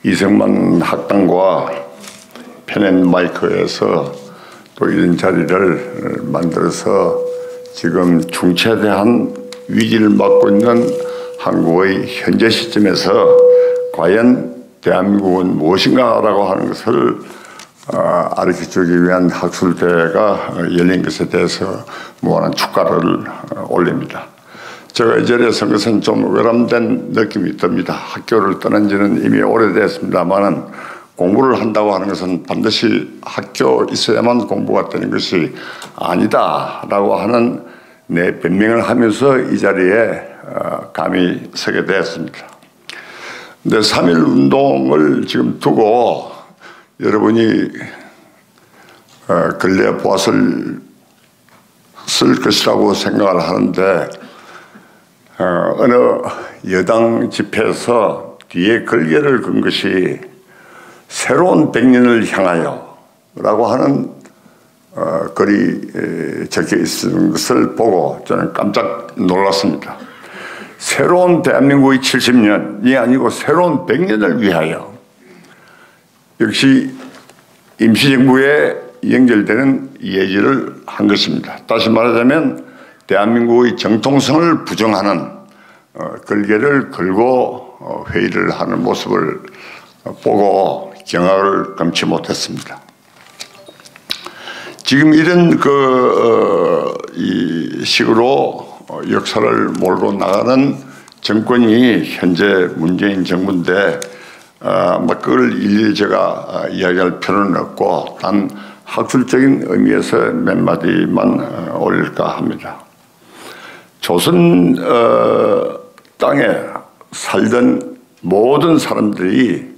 이승만 학당과 펜앤마이크에서 또 이런 자리를 만들어서 지금 중차대한 위기를 맞고 있는 한국의 현재 시점에서 과연 대한민국은 무엇인가라고 하는 것을 가르쳐주기 위한 학술대회가 열린 것에 대해서 무한한 축하를 올립니다. 제가 이 자리에 선 것은 좀 외람된 느낌이 듭니다. 학교를 떠난 지는 이미 오래됐습니다만 공부를 한다고 하는 것은 반드시 학교 있어야만 공부가 되는 것이 아니다라고 하는 내 변명을 하면서 이 자리에 감히 서게 되었습니다. 근데 3.1 운동을 지금 두고 여러분이 근래에 보았을 것이라고 생각을 하는데 어느 여당 집회에서 뒤에 글귀를 건 것이 새로운 100년을 향하여 라고 하는 글이 적혀 있는 것을 보고 저는 깜짝 놀랐습니다. 새로운 대한민국의 70년이 아니고 새로운 100년을 위하여, 역시 임시정부에 연결되는 얘기를 한 것입니다. 다시 말하자면 대한민국의 정통성을 부정하는 글귀를 걸고 회의를 하는 모습을 보고 경악을 금치 못했습니다. 지금 이런 이 식으로 역사를 몰고 나가는 정권이 현재 문재인 정부인데 그걸 일일이 제가 이야기할 필요는 없고 단 학술적인 의미에서 몇 마디만 올릴까 합니다. 조선 땅에 살던 모든 사람들이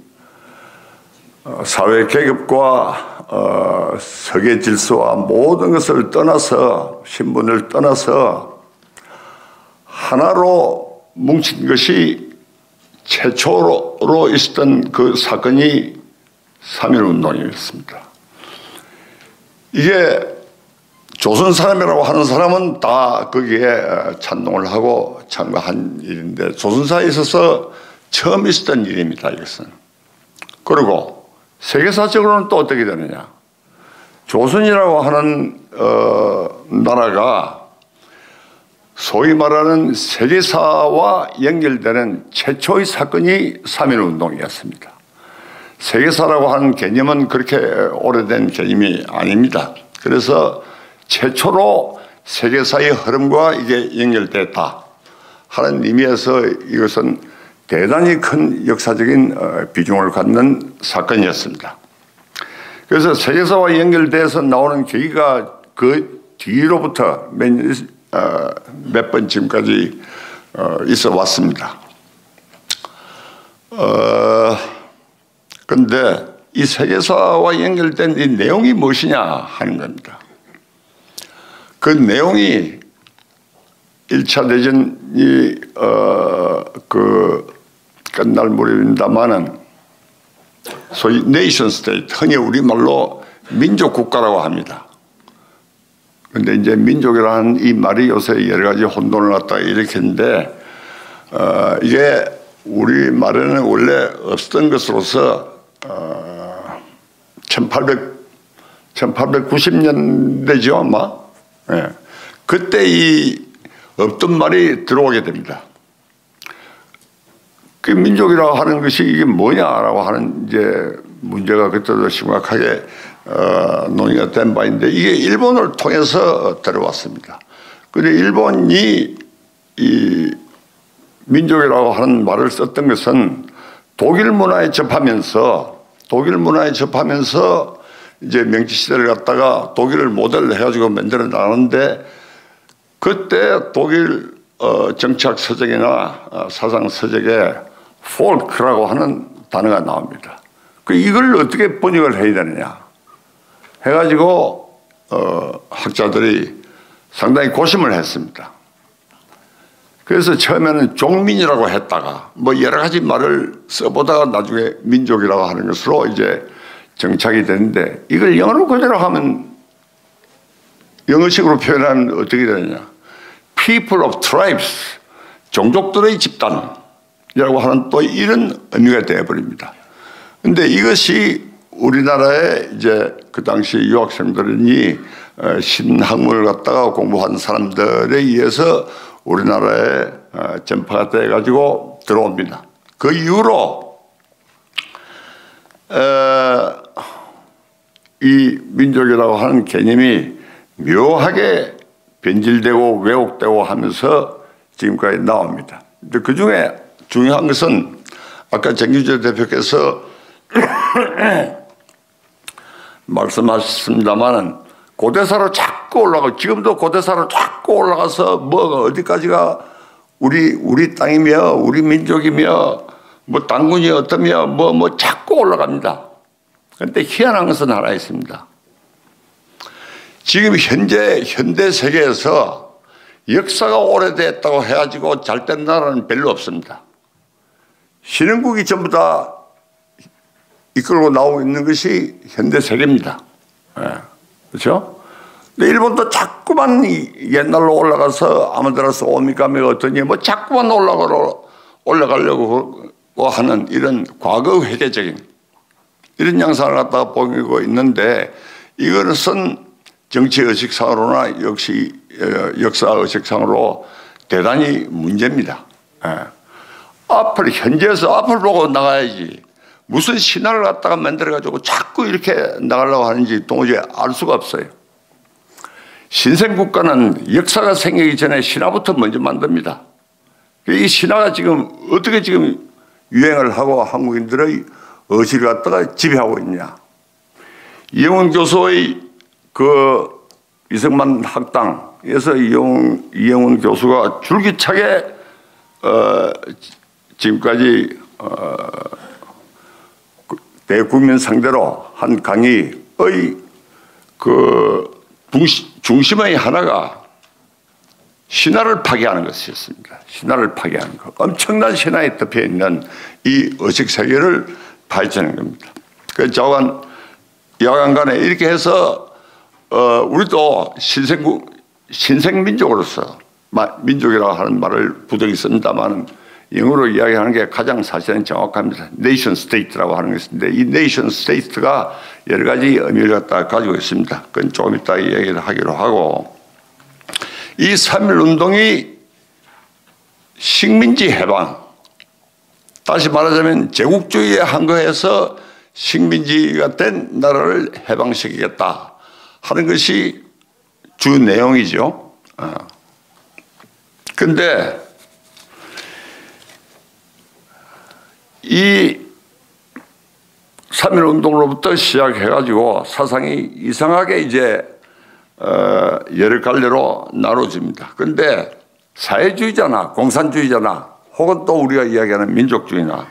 사회 계급과 세계 질서와 모든 것을 떠나서, 신분을 떠나서 하나로 뭉친 것이 최초로 있었던 그 사건이 3.1 운동이었습니다. 이게 조선 사람이라고 하는 사람은 다 거기에 찬동을 하고 참가한 일인데 조선사에 있어서 처음 있었던 일입니다, 이것은. 그리고 세계사적으로는 또 어떻게 되느냐. 조선이라고 하는 나라가 소위 말하는 세계사와 연결되는 최초의 사건이 3.1 운동이었습니다. 세계사라고 하는 개념은 그렇게 오래된 개념이 아닙니다. 그래서 최초로 세계사의 흐름과 이게 연결됐다 하는 의미에서 이것은 대단히 큰 역사적인 비중을 갖는 사건이었습니다. 그래서 세계사와 연결돼서 나오는 계기가 그 뒤로부터 몇 번 지금까지 있어 왔습니다. 그런데 이 세계사와 연결된 이 내용이 무엇이냐 하는 겁니다. 그 내용이 1차 대전이 끝날 무렵입니다만은 소위 네이션 스테이트, 흔히 우리말로 민족 국가라고 합니다. 근데 이제 민족이라는 이 말이 요새 여러 가지 혼돈을 갖다가 일으켰는데 이게 우리 말에는 원래 없었던 것으로서 1890년대죠 아마. 예. 그때 이 없던 말이 들어오게 됩니다. 그 민족이라고 하는 것이 이게 뭐냐라고 하는 이제 문제가 그때도 심각하게 논의가 된 바인데 이게 일본을 통해서 들어왔습니다. 그런데 일본이 이 민족이라고 하는 말을 썼던 것은 독일 문화에 접하면서 이제 명치시대를 갖다가 독일을 모델로 해가지고 만들어 나가는데 그때 독일 정치학 서적이나 사상 서적에 폴크라고 하는 단어가 나옵니다. 이걸 어떻게 번역을 해야 되느냐 해가지고 학자들이 상당히 고심을 했습니다. 그래서 처음에는 종민이라고 했다가 뭐 여러 가지 말을 써보다가 나중에 민족이라고 하는 것으로 이제 정착이 되는데 이걸 영어로 그대로 하면 영어식으로 표현하면 어떻게 되느냐. People of tribes, 종족들의 집단이라고 하는 또 이런 의미가 되어버립니다. 근데 이것이 우리나라에 이제 그 당시 유학생들이 신학문을 갖다가 공부한 사람들에 의해서 우리나라에 전파가 돼가지고 들어옵니다. 그 이후로 이 민족이라고 하는 개념이 묘하게 변질되고 왜곡되고 하면서 지금까지 나옵니다. 근데 그 중에 중요한 것은 아까 정규재 대표께서 말씀하셨습니다만은 고대사로 자꾸 올라가고 지금도 고대사로 자꾸 올라가서 뭐가 어디까지가 우리 땅이며 우리 민족이며 뭐 당군이 어떠며 뭐 자꾸 올라갑니다. 그런데 희한한 것은 하나 있습니다. 지금 현대 세계에서 역사가 오래됐다고 해가지고 잘된 나라는 별로 없습니다. 신흥국이 전부 다 이끌고 나오고 있는 것이 현대 세계입니다. 그렇죠? 근데 일본도 자꾸만 옛날로 올라가서 아마테라스 오미카미가 어떠니 뭐 자꾸만 올라가려고 하는 이런 과거 회계적인 이런 양상을 갖다가 보이고 있는데 이것은 정치 의식상으로나 역시 역사 의식상으로 대단히 문제입니다. 현재에서 앞을 보고 나가야지 무슨 신화를 갖다가 만들어가지고 자꾸 이렇게 나가려고 하는지 도무지 알 수가 없어요. 신생국가는 역사가 생기기 전에 신화부터 먼저 만듭니다. 이 신화가 지금 어떻게 지금 유행을 하고 한국인들의 의식을 갖다가 지배하고 있냐. 이영훈 교수의 그 이승만 학당에서 이영훈 교수가 줄기차게 지금까지 대국민 상대로 한 강의의 그 중심의 하나가 신화를 파괴하는 것이었습니다. 신화를 파괴하는 것. 엄청난 신화에 덮여 있는 이 의식 세계를 파헤치는 겁니다. 그 여간간에 이렇게 해서 우리도 신생민족으로서 민족이라고 하는 말을 부득이 씁니다만 영어로 이야기하는 게 가장 사실은 정확합니다. 네이션 스테이트라고 하는 것인데 이 네이션 스테이트가 여러 가지 의미를 갖다 가지고 있습니다. 그건 조금 이따 이야기를 하기로 하고 이 3.1 운동이 식민지 해방 다시 말하자면 제국주의에 한거해서 식민지가 된 나라를 해방시키겠다 하는 것이 주 내용이죠. 그런데 이 3.1 운동으로부터 시작해가지고 사상이 이상하게 이제 여러 갈래로 나눠집니다. 그런데 사회주의자나 공산주의자나 혹은 또 우리가 이야기하는 민족주의자나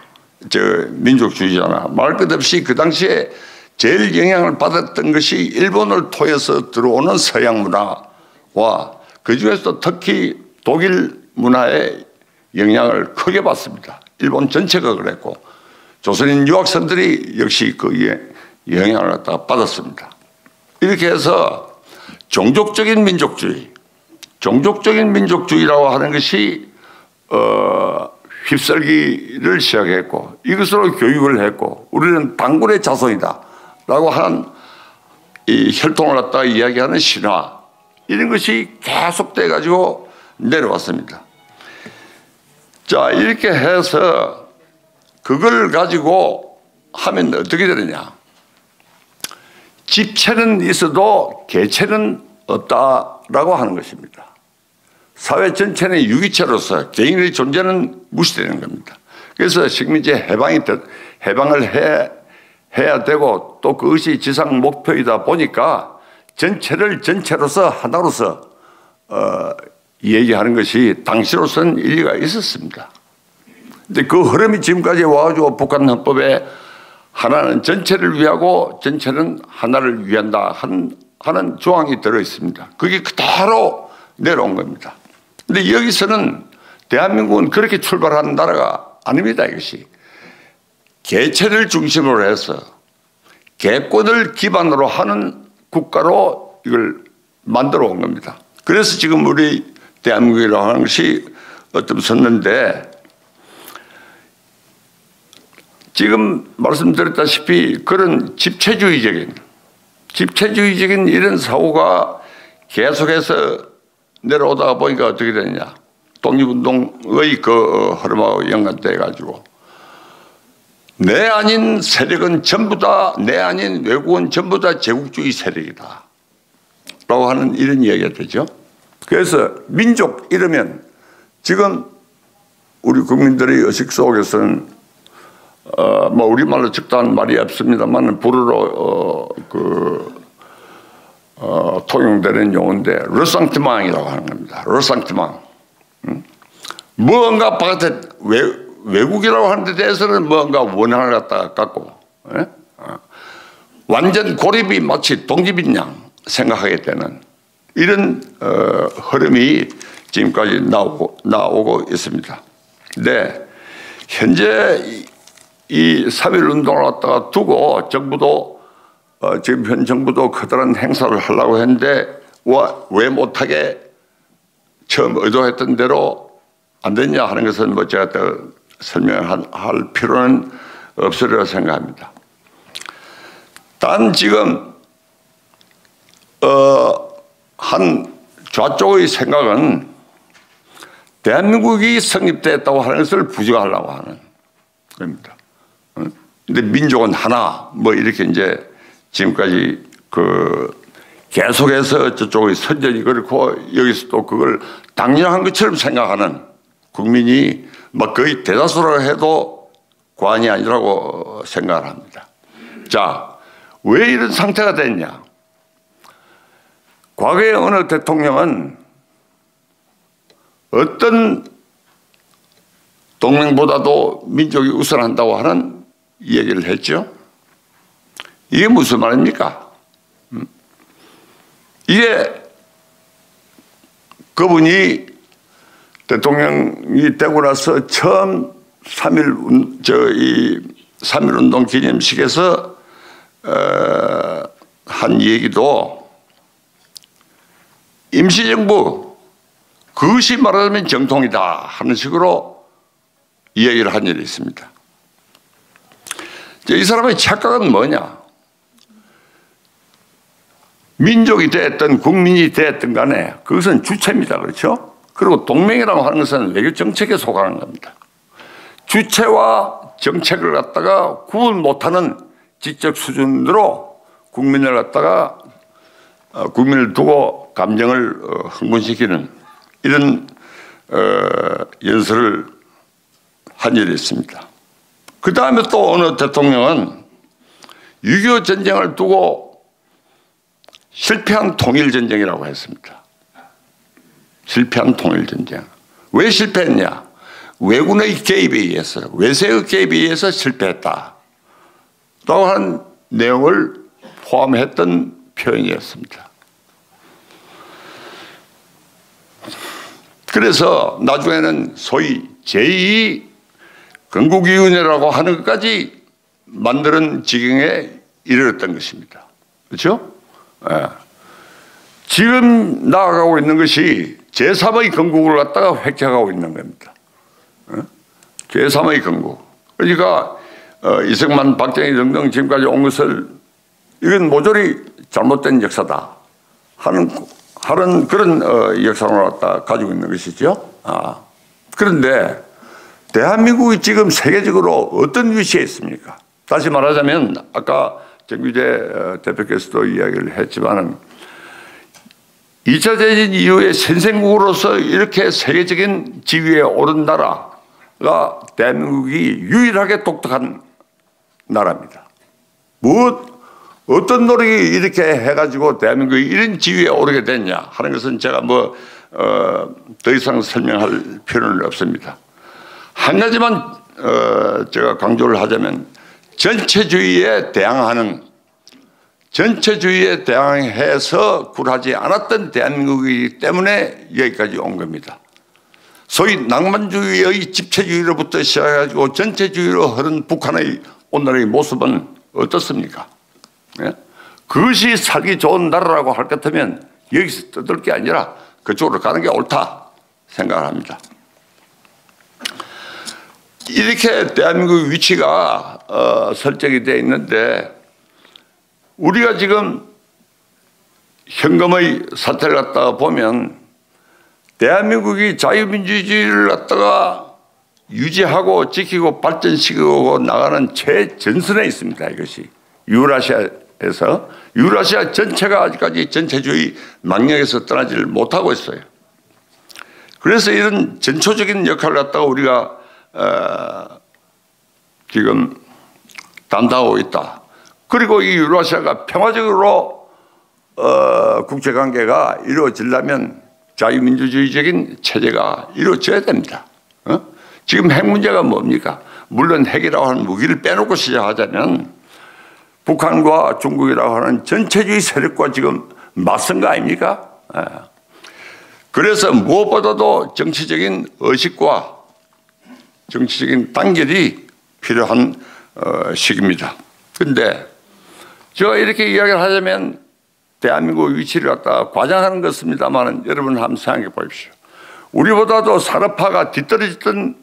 말 것 없이 그 당시에 제일 영향을 받았던 것이 일본을 통해서 들어오는 서양 문화와 그 중에서도 특히 독일 문화의 영향을 크게 받습니다. 일본 전체가 그랬고 조선인 유학생들이 역시 거기에 영향을 갖다가 받았습니다. 이렇게 해서 종족적인 민족주의라고 하는 것이 휩쓸기를 시작했고 이것으로 교육을 했고 우리는 당군의 자손이다 라고 하는 이 혈통을 갖다가 이야기하는 신화 이런 것이 계속돼 가지고 내려왔습니다. 자, 이렇게 해서 그걸 가지고 하면 어떻게 되느냐. 집체는 있어도 개체는 없다라고 하는 것입니다. 사회 전체는 유기체로서 개인의 존재는 무시되는 겁니다. 그래서 식민지 해방을 해야 되고 또 그것이 지상 목표이다 보니까 전체로서 하나로서 얘기하는 것이 당시로서는 일리가 있었습니다. 근데 그 흐름이 지금까지 와가지고 북한 헌법에 하나는 전체를 위하고 전체는 하나를 위한다 하는 조항이 들어 있습니다. 그게 그대로 내려온 겁니다. 근데 여기서는 대한민국은 그렇게 출발하는 나라가 아닙니다. 이것이 개체를 중심으로 해서 개권을 기반으로 하는 국가로 이걸 만들어 온 겁니다. 그래서 지금 우리 대한민국이라고 하는 것이 어떤 섰는데 지금 말씀드렸다시피 그런 집체주의적인 이런 사고가 계속해서 내려오다가 보니까 어떻게 되느냐. 독립운동의 그 흐름하고 연관돼 가지고 내 아닌 세력은 전부 다, 내 아닌 외국은 전부 다 제국주의 세력이다 라고 하는 이런 이야기가 되죠. 그래서 민족 이러면 지금 우리 국민들의 의식 속에서는 뭐 우리말로 적당한 말이 없습니다만 불어로 통용되는 용어인데 르상트망이라고 하는 겁니다. 르상트망. 무언가 바깥에 외국이라고 하는 데 대해서는 무언가 원한을 갖다가 갖고 완전 고립이 마치 독립인 양 생각하게 되는 이런 흐름이 지금까지 나오고 있습니다. 근데 현재 이 3.1 운동을 갖다가 두고 정부도 지금 현 정부도 커다란 행사를 하려고 했는데 왜 못하게 처음 의도했던 대로 안 됐냐 하는 것은 뭐 제가 더 설명할 필요는 없으리라 생각합니다. 단 지금 한 좌쪽의 생각은 대한민국이 성립됐다고 하는 것을 부정하려고 하는 겁니다. 근데 민족은 하나 뭐 이렇게 이제 지금까지 계속해서 저쪽의 선전이 그렇고 여기서 또 그걸 당연한 것처럼 생각하는 국민이 막 거의 대다수라고 해도 과언이 아니라고 생각을 합니다. 자, 왜 이런 상태가 됐냐? 과거에 어느 대통령은 어떤 동맹보다도 민족이 우선한다고 하는 얘기를 했죠. 이게 무슨 말입니까? 이게 그분이 대통령이 되고 나서 처음 3.1 운동 기념식에서 한 얘기도 임시정부 그것이 말하자면 정통이다 하는 식으로 이야기를 한 일이 있습니다. 이 사람의 착각은 뭐냐? 민족이 됐든 국민이 됐든 간에 그것은 주체입니다. 그렇죠? 그리고 동맹이라고 하는 것은 외교 정책에 속하는 겁니다. 주체와 정책을 갖다가 구분 못하는 지적 수준으로 국민을 갖다가 국민을 두고 감정을 흥분시키는 이런 연설을 한 일이 있습니다. 그 다음에 또 어느 대통령은 6.25 전쟁을 두고 실패한 통일전쟁이라고 했습니다. 실패한 통일전쟁. 왜 실패했냐? 외군의 개입에 의해서, 외세의 개입에 의해서 실패했다 라고 하는 내용을 포함했던 표현이었습니다. 그래서 나중에는 소위 제2 건국위원회라고 하는 것까지 만드는 지경에 이르렀던 것입니다. 그렇죠? 예. 지금 나아가고 있는 것이 제3의 건국을 갖다가 획책하고 있는 겁니다. 제3의 건국. 그러니까 이승만, 박정희 등등 지금까지 온 것을 이건 모조리 잘못된 역사다 하는 그런 역사를 갖다 가지고 있는 것이죠. 그런데 대한민국이 지금 세계적으로 어떤 위치에 있습니까? 다시 말하자면 아까 정규재 대표께서도 이야기를 했지만은 2차 대전 이후에 선생국으로서 이렇게 세계적인 지위에 오른 나라가 대한민국이 유일하게 독특한 나라입니다. 어떤 노력이 이렇게 해가지고 대한민국이 이런 지위에 오르게 됐냐 하는 것은 제가 더 이상 설명할 필요는 없습니다. 한 가지만 제가 강조를 하자면 전체주의에 대항해서 굴하지 않았던 대한민국이기 때문에 여기까지 온 겁니다. 소위 낭만주의의 집체주의로부터 시작해가지고 전체주의로 흐른 북한의 오늘의 모습은 어떻습니까? 예? 그것이 살기 좋은 나라라고 할 것 같으면 여기서 떠들 게 아니라 그쪽으로 가는 게 옳다 생각을 합니다. 이렇게 대한민국 위치가 설정이 되어 있는데 우리가 지금 현금의 사태를 갖다가 보면 대한민국이 자유민주주의를 갖다가 유지하고 지키고 발전시키고 나가는 최전선에 있습니다. 이것이 유라시아에서 유라시아 전체가 아직까지 전체주의 망령에서 떠나지를 못하고 있어요. 그래서 이런 전초적인 역할을 갖다가 우리가 지금 담당하고 있다. 그리고 이 유라시아가 평화적으로 국제관계가 이루어지려면 자유민주주의적인 체제가 이루어져야 됩니다. 지금 핵 문제가 뭡니까? 물론 핵이라고 하는 무기를 빼놓고 시작하자면 북한과 중국이라고 하는 전체주의 세력과 지금 맞선 거 아닙니까? 그래서 무엇보다도 정치적인 의식과 정치적인 단결이 필요한 시기입니다. 그런데 제가 이렇게 이야기를 하자면 대한민국 위치를 갖다가 과장하는 것입니다만 여러분 한번 생각해 보십시오. 우리보다도 산업화가 뒤떨어졌던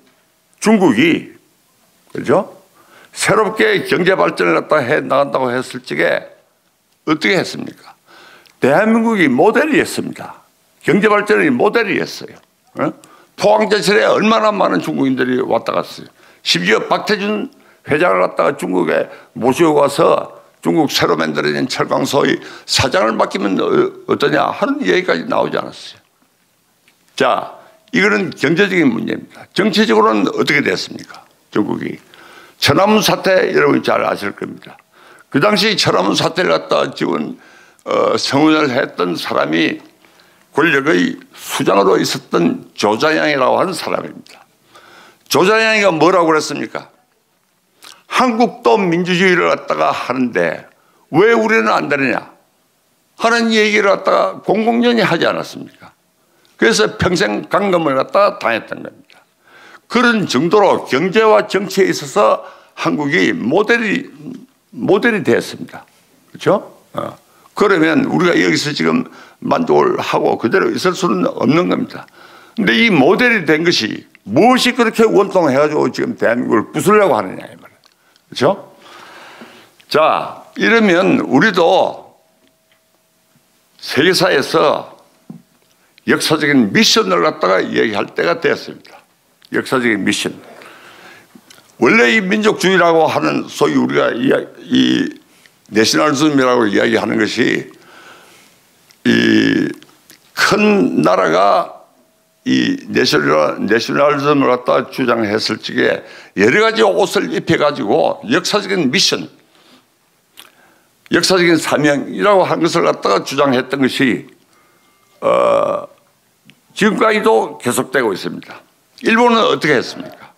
중국이 그렇죠? 새롭게 경제 발전을 갖다 해 나간다고 했을 적에 어떻게 했습니까? 대한민국이 모델이었습니다. 경제 발전의 모델이었어요. 포항제철에 얼마나 많은 중국인들이 왔다 갔어요. 심지어 박태준 회장을 갖다가 중국에 모시고 가서 중국 새로 만들어진 철강소의 사장을 맡기면 어떠냐 하는 얘기까지 나오지 않았어요. 자, 이거는 경제적인 문제입니다. 정치적으로는 어떻게 됐습니까? 중국이 천안문 사태 여러분이 잘 아실 겁니다. 그 당시 천안문 사태를 갖다 지금 성운을 했던 사람이 권력의 수장으로 있었던 조자양이라고 하는 사람입니다. 조자양이가 뭐라고 그랬습니까? 한국도 민주주의를 갖다가 하는데 왜 우리는 안 되느냐 하는 얘기를 갖다가 공공연히 하지 않았습니까? 그래서 평생 감금을 갖다가 당했던 겁니다. 그런 정도로 경제와 정치에 있어서 한국이 모델이 되었습니다. 그렇죠? 그러면 우리가 여기서 지금 만족을 하고 그대로 있을 수는 없는 겁니다. 근데 이 모델이 된 것이 무엇이 그렇게 원통해가지고 지금 대한민국을 부수려고 하느냐 이 말이에요. 그렇죠? 자, 이러면 우리도 세계사에서 역사적인 미션을 갖다가 얘기할 때가 되었습니다. 역사적인 미션. 원래 이 민족주의라고 하는 소위 우리가 이 내셔널즘이라고 이야기하는 것이 이 큰 나라가 이 내셔널즘을 갖다 주장했을 적에 여러 가지 옷을 입혀가지고 역사적인 미션, 역사적인 사명이라고 하는 것을 갖다가 주장했던 것이 지금까지도 계속되고 있습니다. 일본은 어떻게 했습니까?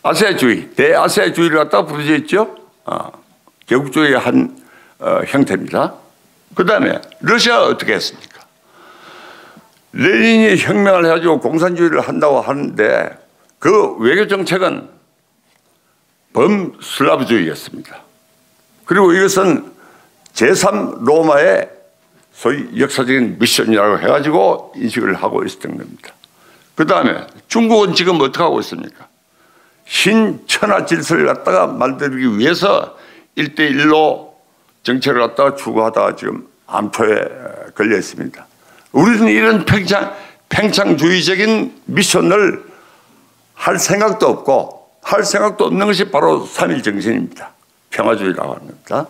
아세아주의, 대아세아주의를 갖다가 부르짖었죠. 개국주의의 한 형태입니다. 그 다음에 러시아가 어떻게 했습니까? 레닌이 혁명을 해가지고 공산주의를 한다고 하는데 그 외교 정책은 범슬라브주의였습니다. 그리고 이것은 제3 로마의 소위 역사적인 미션이라고 해가지고 인식을 하고 있었던 겁니다. 그 다음에 중국은 지금 어떻게 하고 있습니까? 신천하 질서를 갖다가 만들기 위해서 1대1로 정책을 갖다가 추구하다가 지금 암초에 걸려 있습니다. 우리는 이런 팽창주의적인 미션을 할 생각도 없고 할 생각도 없는 것이 바로 3.1 정신입니다. 평화주의라고 하는 겁니다.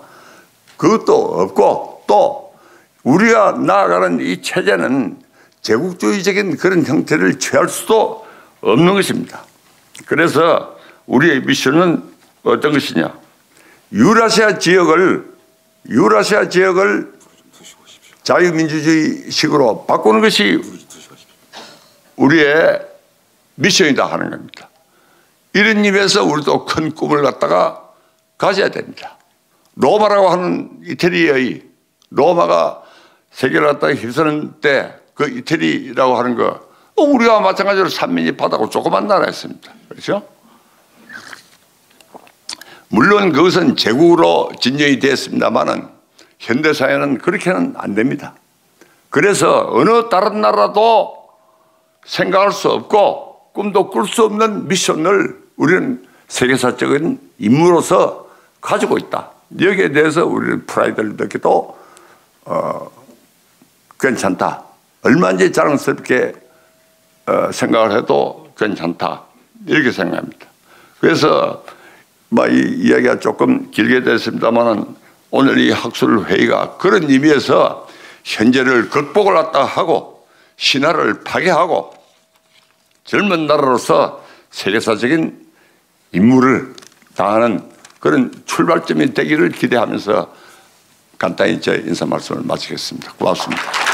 그것도 없고 또 우리가 나아가는 이 체제는 제국주의적인 그런 형태를 취할 수도 없는 것입니다. 그래서 우리의 미션은 어떤 것이냐? 유라시아 지역을 자유민주주의식으로 바꾸는 것이 우리의 미션이다 하는 겁니다. 이런 의미에서 우리도 큰 꿈을 갖다가 가져야 됩니다. 로마라고 하는 이태리의 로마가 세계를 갖다가 휩쓰는 때 그 이태리라고 하는 거 우리가 마찬가지로 삼면이 바다고 조그만 나라였습니다. 그렇죠? 물론 그것은 제국으로 진정이 되었습니다만은 현대사회는 그렇게는 안 됩니다. 그래서 어느 다른 나라도 생각할 수 없고 꿈도 꿀 수 없는 미션을 우리는 세계사적인 임무로서 가지고 있다. 여기에 대해서 우리는 프라이드를 느끼도 괜찮다. 얼마든지 자랑스럽게 생각을 해도 괜찮다. 이렇게 생각합니다. 그래서 이 이야기가 조금 길게 됐습니다만 오늘 이 학술 회의가 그런 의미에서 현재를 극복을 했다 하고 신화를 파괴하고 젊은 나라로서 세계사적인 임무를 다하는 그런 출발점이 되기를 기대하면서 간단히 제 인사 말씀을 마치겠습니다. 고맙습니다.